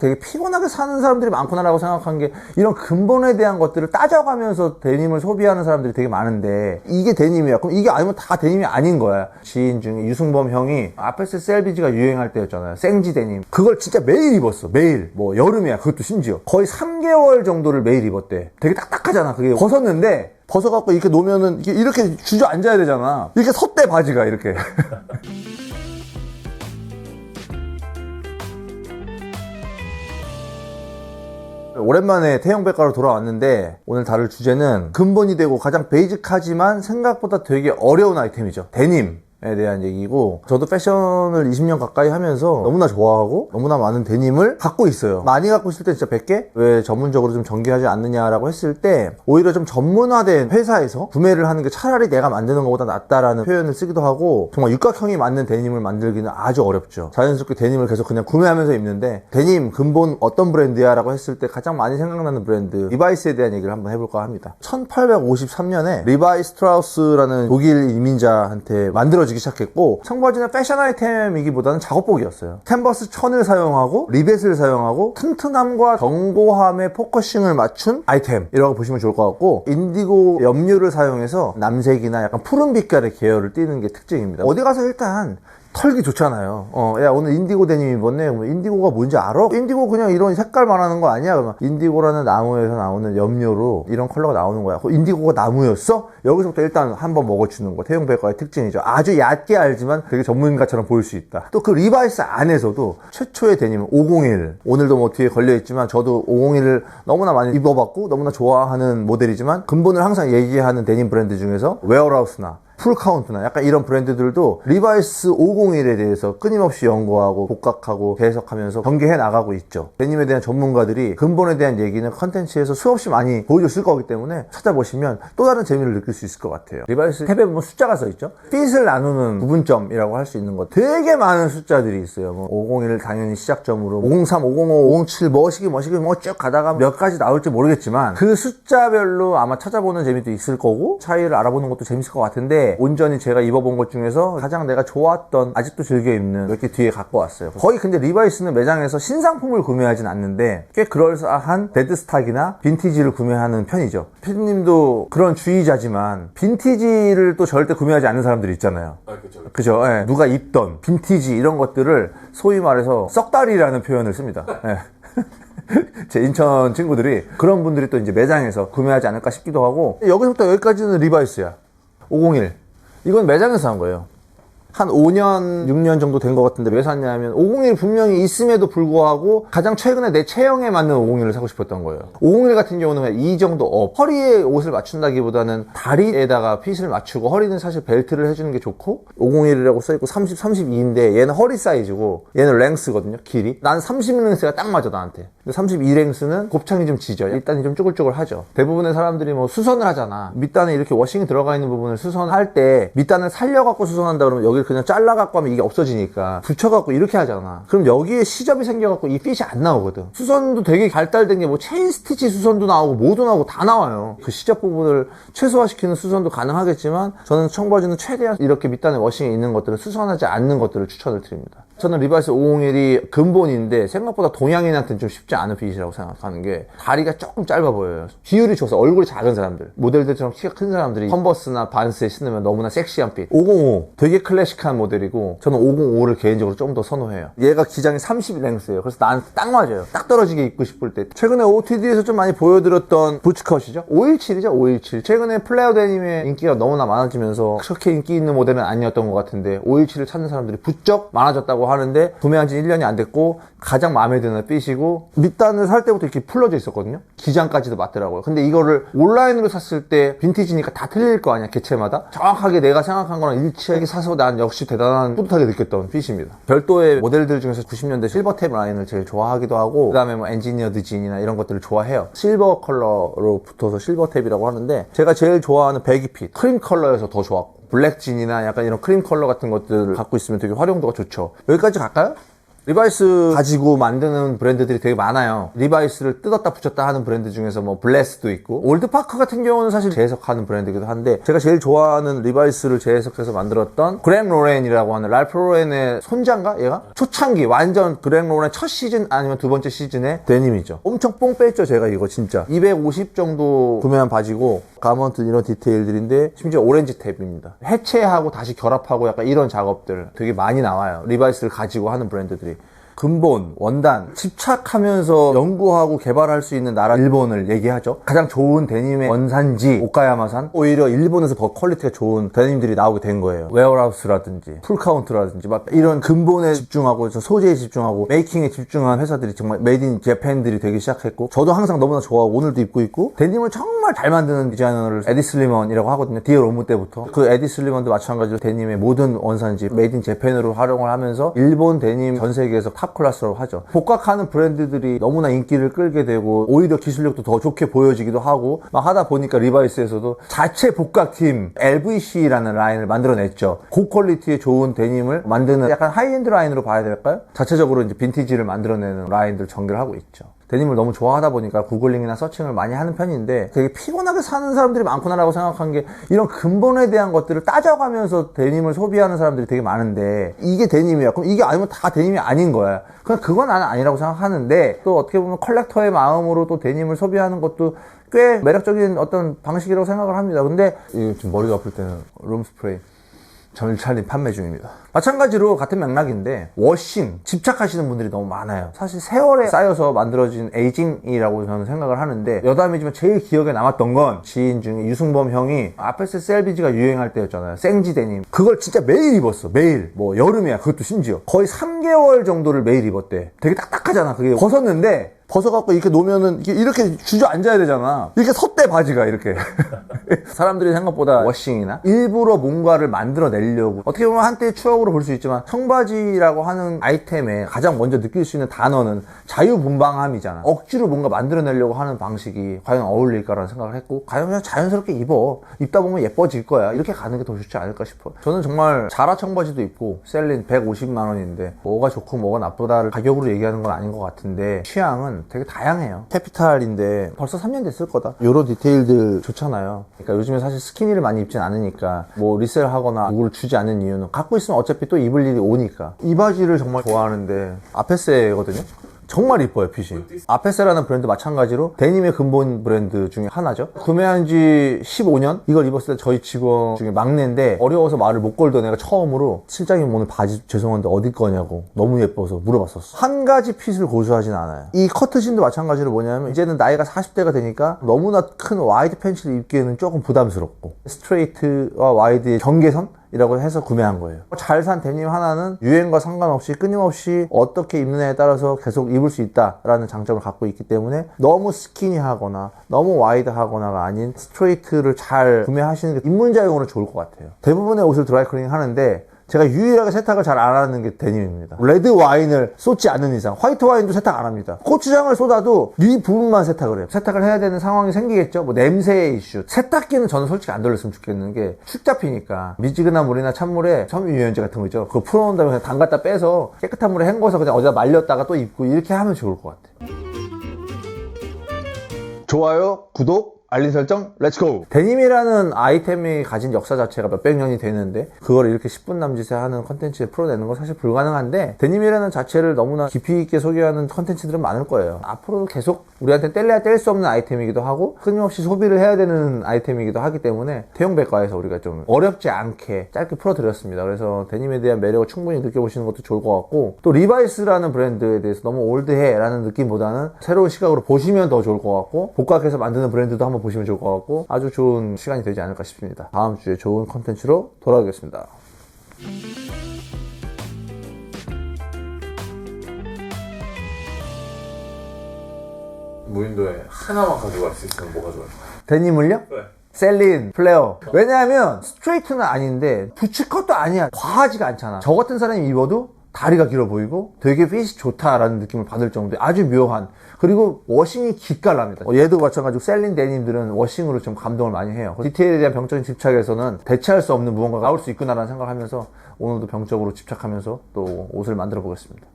되게 피곤하게 사는 사람들이 많구나라고 생각한 게 이런 근본에 대한 것들을 따져가면서 데님을 소비하는 사람들이 되게 많은데 이게 데님이야. 그럼 이게 아니면 다 데님이 아닌 거야. 지인 중에 유승범 형이 아페스 셀비지가 유행할 때였잖아요. 생지 데님. 그걸 진짜 매일 입었어. 매일. 뭐 여름이야. 그것도 심지어. 거의 3개월 정도를 매일 입었대. 되게 딱딱하잖아. 그게 벗었는데 벗어갖고 이렇게 놓으면은 이렇게 주저앉아야 되잖아. 이렇게 섰대 바지가 이렇게. 오랜만에 태형백과로 돌아왔는데 오늘 다룰 주제는 근본이 되고 가장 베이직하지만 생각보다 되게 어려운 아이템이죠. 데님 에 대한 얘기고, 저도 패션을 20년 가까이 하면서 너무나 좋아하고 너무나 많은 데님을 갖고 있어요. 많이 갖고 있을 때 진짜 100개? 왜 전문적으로 좀 전개하지 않느냐라고 했을 때 오히려 좀 전문화된 회사에서 구매를 하는 게 차라리 내가 만드는 것보다 낫다라는 표현을 쓰기도 하고, 정말 육각형이 맞는 데님을 만들기는 아주 어렵죠. 자연스럽게 데님을 계속 그냥 구매하면서 입는데, 데님 근본 어떤 브랜드야? 라고 했을 때 가장 많이 생각나는 브랜드 리바이스에 대한 얘기를 한번 해볼까 합니다. 1853년에 리바이 스트라우스라는 독일 이민자한테 만들어지기 시작했고, 청바지는 패션 아이템이기보다는 작업복이었어요. 캔버스 천을 사용하고 리벳을 사용하고 튼튼함과 견고함에 포커싱을 맞춘 아이템이라고 보시면 좋을 것 같고, 인디고 염료를 사용해서 남색이나 약간 푸른 빛깔의 계열을 띠는 게 특징입니다. 어디 가서 일단 털기 좋잖아요. 야 오늘 인디고 데님 입었네. 인디고가 뭔지 알아? 인디고 그냥 이런 색깔 말하는 거 아니야? 그러면 인디고라는 나무에서 나오는 염료로 이런 컬러가 나오는 거야. 인디고가 나무였어? 여기서부터 일단 한번 먹어주는 거 태형백과의 특징이죠. 아주 얕게 알지만 되게 전문가처럼 보일 수 있다. 또 그 리바이스 안에서도 최초의 데님은 501. 오늘도 뭐 뒤에 걸려있지만 저도 501을 너무나 많이 입어봤고 너무나 좋아하는 모델이지만, 근본을 항상 얘기하는 데님 브랜드 중에서 웨어하우스나 풀카운트나 약간 이런 브랜드들도 리바이스 501에 대해서 끊임없이 연구하고 복각하고 개석하면서 전개해 나가고 있죠. 데님에 대한 전문가들이 근본에 대한 얘기는 컨텐츠에서 수없이 많이 보여줬을 거기 때문에 찾아보시면 또 다른 재미를 느낄 수 있을 것 같아요. 리바이스 탭에 보면 숫자가 써있죠. 핏을 나누는 구분점이라고 할 수 있는 것, 되게 많은 숫자들이 있어요. 뭐 501 당연히 시작점으로 503, 505, 507 뭐시기 뭐 쭉 가다가 몇 가지 나올지 모르겠지만 그 숫자별로 아마 찾아보는 재미도 있을 거고 차이를 알아보는 것도 재밌을 것 같은데, 온전히 제가 입어본 것 중에서 가장 내가 좋았던, 아직도 즐겨 입는 몇 개 뒤에 갖고 왔어요. 거의 근데 리바이스는 매장에서 신상품을 구매하진 않는데 꽤 그럴싸한 데드스탁이나 빈티지를 구매하는 편이죠. 피디님도 그런 주의자지만 빈티지를 또 절대 구매하지 않는 사람들이 있잖아요. 그죠? 네. 누가 입던 빈티지 이런 것들을 소위 말해서 썩다리라는 표현을 씁니다. 네. 제 인천 친구들이 그런 분들이 또 이제 매장에서 구매하지 않을까 싶기도 하고, 여기서부터 여기까지는 리바이스야. 501. 이건 매장에서 산 거예요. 한 5년, 6년 정도 된 것 같은데 왜 샀냐면 501 분명히 있음에도 불구하고 가장 최근에 내 체형에 맞는 501을 사고 싶었던 거예요. 501 같은 경우는 이 정도 허리에 옷을 맞춘다기보다는 다리에다가 핏을 맞추고, 허리는 사실 벨트를 해주는 게 좋고, 501이라고 써있고 30, 32인데 얘는 허리 사이즈고 얘는 랭스거든요. 길이. 난 30랭스가 딱 맞아 나한테. 근데 32랭스는 곱창이 좀 지져. 밑단이 좀 쭈글쭈글 하죠. 대부분의 사람들이 뭐 수선을 하잖아. 밑단에 이렇게 워싱이 들어가 있는 부분을 수선할 때 밑단을 살려갖고 수선한다 그러면 여기 그냥 잘라갖고 하면 이게 없어지니까 붙여갖고 이렇게 하잖아. 그럼 여기에 시접이 생겨갖고 이 핏이 안 나오거든. 수선도 되게 발달된 게 뭐 체인 스티치 수선도 나오고 뭐도 나오고 다 나와요. 그 시접 부분을 최소화시키는 수선도 가능하겠지만, 저는 청바지는 최대한 이렇게 밑단에 워싱이 있는 것들을 수선하지 않는 것들을 추천을 드립니다. 저는 리바이스 501이 근본인데 생각보다 동양인한테는 좀 쉽지 않은 핏이라고 생각하는 게, 다리가 조금 짧아 보여요. 비율이 좋아서 얼굴이 작은 사람들, 모델들처럼 키가 큰 사람들이 컨버스나 반스에 신으면 너무나 섹시한 핏. 505 되게 클래식한 모델이고, 저는 505를 개인적으로 좀 더 선호해요. 얘가 기장이 30랭스예요. 그래서 나한테 딱 맞아요. 딱 떨어지게 입고 싶을 때. 최근에 OTD에서 좀 많이 보여드렸던 부츠컷이죠. 517이죠. 517. 최근에 플레어 데님의 인기가 너무나 많아지면서 그렇게 인기 있는 모델은 아니었던 것 같은데 517을 찾는 사람들이 부쩍 많아졌다고 하는데, 구매한 지 1년이 안 됐고 가장 마음에 드는 핏이고, 밑단을 살 때부터 이렇게 풀러져 있었거든요. 기장까지도 맞더라고요. 근데 이거를 온라인으로 샀을 때 빈티지니까 다 틀릴 거 아니야, 개체마다. 정확하게 내가 생각한 거랑 일치하게 사서 난 역시 대단한, 뿌듯하게 느꼈던 핏입니다. 별도의 모델들 중에서 90년대 실버탭 라인을 제일 좋아하기도 하고, 그 다음에 뭐 엔지니어드 진이나 이런 것들을 좋아해요. 실버 컬러로 붙어서 실버탭이라고 하는데, 제가 제일 좋아하는 배기핏 크림 컬러여서 더 좋았고, 블랙 진이나 약간 이런 크림 컬러 같은 것들을 갖고 있으면 되게 활용도가 좋죠. 여기까지 갈까요? 리바이스 가지고 만드는 브랜드들이 되게 많아요. 리바이스를 뜯었다 붙였다 하는 브랜드 중에서 뭐 블레스도 있고, 올드파크 같은 경우는 사실 재해석하는 브랜드이기도 한데, 제가 제일 좋아하는 리바이스를 재해석해서 만들었던 그렉 로렌이라고 하는 랄프 로렌의 손자인가 얘가? 초창기 완전 그렉 로렌 첫 시즌 아니면 두 번째 시즌의 데님이죠. 엄청 뽕 뺐죠 제가 이거 진짜. 250 정도 구매한 바지고, 가먼트 이런 디테일들인데 심지어 오렌지 탭입니다. 해체하고 다시 결합하고 약간 이런 작업들 되게 많이 나와요. 리바이스를 가지고 하는 브랜드들이. 근본, 원단, 집착하면서 연구하고 개발할 수 있는 나라 일본을 얘기하죠. 가장 좋은 데님의 원산지 오카야마산, 오히려 일본에서 더 퀄리티가 좋은 데님들이 나오게 된 거예요. 웨어하우스라든지 풀카운트라든지 막 이런 근본에 집중하고 소재에 집중하고 메이킹에 집중한 회사들이 정말 메이드 인 재팬들이 되기 시작했고, 저도 항상 너무나 좋아하고 오늘도 입고 있고, 데님을 정말 잘 만드는 디자이너를 에디 슬리먼이라고 하거든요. 디어 로무 때부터. 그 에디 슬리먼도 마찬가지로 데님의 모든 원산지 메이드 인 재팬으로 활용을 하면서 일본 데님 전 세계에서 탑 클래스라고 하죠. 복각하는 브랜드들이 너무나 인기를 끌게 되고 오히려 기술력도 더 좋게 보여지기도 하고 막 하다 보니까 리바이스에서도 자체 복각팀 LVC라는 라인을 만들어냈죠. 고퀄리티의 좋은 데님을 만드는 약간 하이엔드 라인으로 봐야 될까요? 자체적으로 이제 빈티지를 만들어내는 라인들 전개를 하고 있죠. 데님을 너무 좋아하다 보니까 구글링이나 서칭을 많이 하는 편인데, 되게 피곤하게 사는 사람들이 많구나라고 생각한 게, 이런 근본에 대한 것들을 따져가면서 데님을 소비하는 사람들이 되게 많은데, 이게 데님이야. 그럼 이게 아니면 다 데님이 아닌 거야. 그냥 그건 나는 아니라고 생각하는데, 또 어떻게 보면 컬렉터의 마음으로 또 데님을 소비하는 것도 꽤 매력적인 어떤 방식이라고 생각을 합니다. 근데 지금 머리가 아플 때는 룸스프레이 절찬리 판매 중입니다. 마찬가지로 같은 맥락인데, 워싱 집착하시는 분들이 너무 많아요. 사실 세월에 쌓여서 만들어진 에이징이라고 저는 생각을 하는데, 여담이지만 제일 기억에 남았던 건 지인 중에 유승범 형이 아페스 셀비지가 유행할 때였잖아요. 생지 데님. 그걸 진짜 매일 입었어. 매일. 뭐 여름이야. 그것도 심지어 거의 3개월 정도를 매일 입었대. 되게 딱딱하잖아. 그게 벗었는데, 벗어갖고 이렇게 놓으면은 이렇게 주저앉아야 되잖아. 이렇게 섰대 바지가 이렇게. 사람들이 생각보다 워싱이나 일부러 뭔가를 만들어내려고, 어떻게 보면 한때의 추억으로 볼 수 있지만, 청바지라고 하는 아이템에 가장 먼저 느낄 수 있는 단어는 자유분방함이잖아. 억지로 뭔가 만들어내려고 하는 방식이 과연 어울릴까라는 생각을 했고, 과연 그냥 자연스럽게 입어. 입다 보면 예뻐질 거야. 이렇게 가는 게 더 좋지 않을까 싶어. 저는 정말 자라 청바지도 입고, 셀린 150만 원인데 뭐가 좋고 뭐가 나쁘다를 가격으로 얘기하는 건 아닌 것 같은데, 취향은 되게 다양해요. 캐피탈인데 벌써 3년 됐을 거다. 요런 디테일들 좋잖아요. 그러니까 요즘에 사실 스키니를 많이 입진 않으니까 뭐 리셀하거나 누구를 주지 않는 이유는, 갖고 있으면 어차피 또 입을 일이 오니까. 이 바지를 정말 좋아하는데 아페세거든요. 정말 이뻐요, 핏이. 아페세라는 브랜드 마찬가지로 데님의 근본 브랜드 중에 하나죠. 구매한 지 15년? 이걸 입었을 때 저희 직원 중에 막내인데, 어려워서 말을 못 걸던 애가 처음으로 실장님 오늘 바지 죄송한데 어디 거냐고 너무 예뻐서 물어봤었어. 한 가지 핏을 고수하진 않아요. 이 커트진도 마찬가지로 뭐냐면, 이제는 나이가 40대가 되니까 너무나 큰 와이드 팬츠를 입기에는 조금 부담스럽고, 스트레이트와 와이드의 경계선? 이라고 해서 구매한 거예요. 잘 산 데님 하나는 유행과 상관없이 끊임없이 어떻게 입느냐에 따라서 계속 입을 수 있다라는 장점을 갖고 있기 때문에, 너무 스키니하거나 너무 와이드하거나가 아닌 스트레이트를 잘 구매하시는 게 입문자용으로 좋을 것 같아요. 대부분의 옷을 드라이클리닝 하는데 제가 유일하게 세탁을 잘 안 하는 게 데님입니다. 레드 와인을 쏟지 않는 이상 화이트 와인도 세탁 안 합니다. 고추장을 쏟아도 이 부분만 세탁을 해요. 세탁을 해야 되는 상황이 생기겠죠. 뭐 냄새의 이슈. 세탁기는 저는 솔직히 안 돌렸으면 좋겠는 게, 축 잡히니까 미지근한 물이나 찬물에 섬유유연제 같은 거 있죠. 그거 풀어놓은 다음에 그냥 담갔다 빼서 깨끗한 물에 헹궈서 그냥 어디다 말렸다가 또 입고, 이렇게 하면 좋을 것 같아요. 좋아요, 구독, 알림 설정, 렛츠고! 데님이라는 아이템이 가진 역사 자체가 몇백 년이 되는데, 그걸 이렇게 10분 남짓에 하는 컨텐츠에 풀어내는 건 사실 불가능한데, 데님이라는 자체를 너무나 깊이 있게 소개하는 컨텐츠들은 많을 거예요. 앞으로도 계속 우리한테 뗄래야 뗄 수 없는 아이템이기도 하고, 끊임없이 소비를 해야 되는 아이템이기도 하기 때문에, 태용백과에서 우리가 좀 어렵지 않게 짧게 풀어드렸습니다. 그래서 데님에 대한 매력을 충분히 느껴보시는 것도 좋을 것 같고, 또 리바이스라는 브랜드에 대해서 너무 올드해 라는 느낌보다는 새로운 시각으로 보시면 더 좋을 것 같고, 복각해서 만드는 브랜드도 한번 보시면 좋을 것 같고, 아주 좋은 시간이 되지 않을까 싶습니다. 다음 주에 좋은 컨텐츠로 돌아오겠습니다. 무인도에 하나만 가져갈 수 있으면 뭐 가져갈까요? 데님을요? 네. 셀린, 플레어. 왜냐하면 스트레이트는 아닌데 부츠컷도 아니야. 과하지가 않잖아. 저 같은 사람이 입어도 다리가 길어 보이고 되게 핏이 좋다라는 느낌을 받을 정도의 아주 묘한, 그리고 워싱이 기깔납니다. 얘도 마찬가지로 셀린 데님들은 워싱으로 좀 감동을 많이 해요. 디테일에 대한 병적인 집착에서는 대체할 수 없는 무언가가 나올 수 있구나라는 생각을 하면서, 오늘도 병적으로 집착하면서 또 옷을 만들어 보겠습니다.